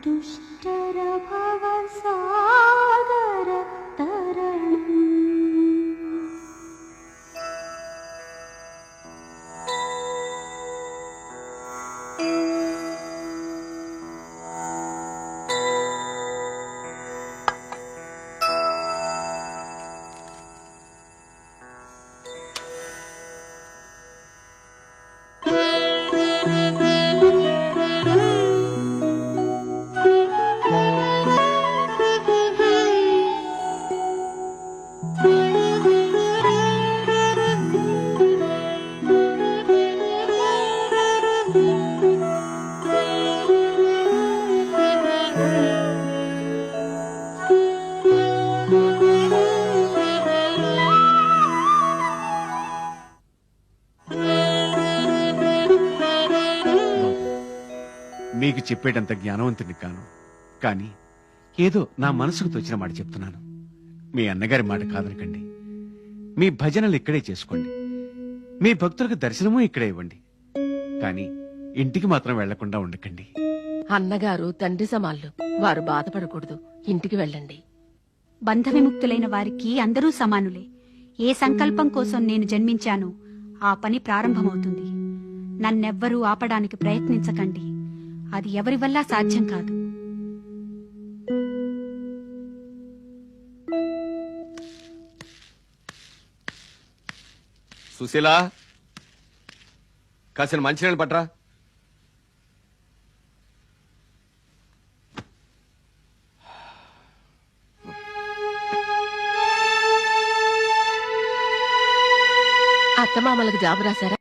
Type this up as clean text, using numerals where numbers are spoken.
दुष्टर भव सागर तरणम्। మీకు చెప్పేటంత జ్ఞానవంతుని కాను, కానీ ఏదో నా మనసుకు తోచిన మాట చెప్తున్నాను. మీ అన్నగారి మాట కాదనకండి. మీ భజనలు ఇక్కడే చేసుకోండి, మీ భక్తులకు దర్శనము ఇక్కడే ఇవ్వండి, కానీ ఇంటికి మాత్రం వెళ్లకుండా ఉండకండి. అన్నగారు తండ్రి సమాళ్ళు, వారు బాధపడకూడదు. ఇంటికి వెళ్ళండి. బంధ విముక్తులైన వారికి అందరూ సమానులే. ఏ సంకల్పం కోసం నేను జన్మించానో ఆ పని ప్రారంభమవుతుంది. నన్నెవ్వరూ ఆపడానికి ప్రయత్నించకండి. అది ఎవరి వల్ల సాధ్యం కాదు. సుశీల, కాసిన మంచినీళ్ళు పట్రా. అత్తమామలకు జాబు రాశారా?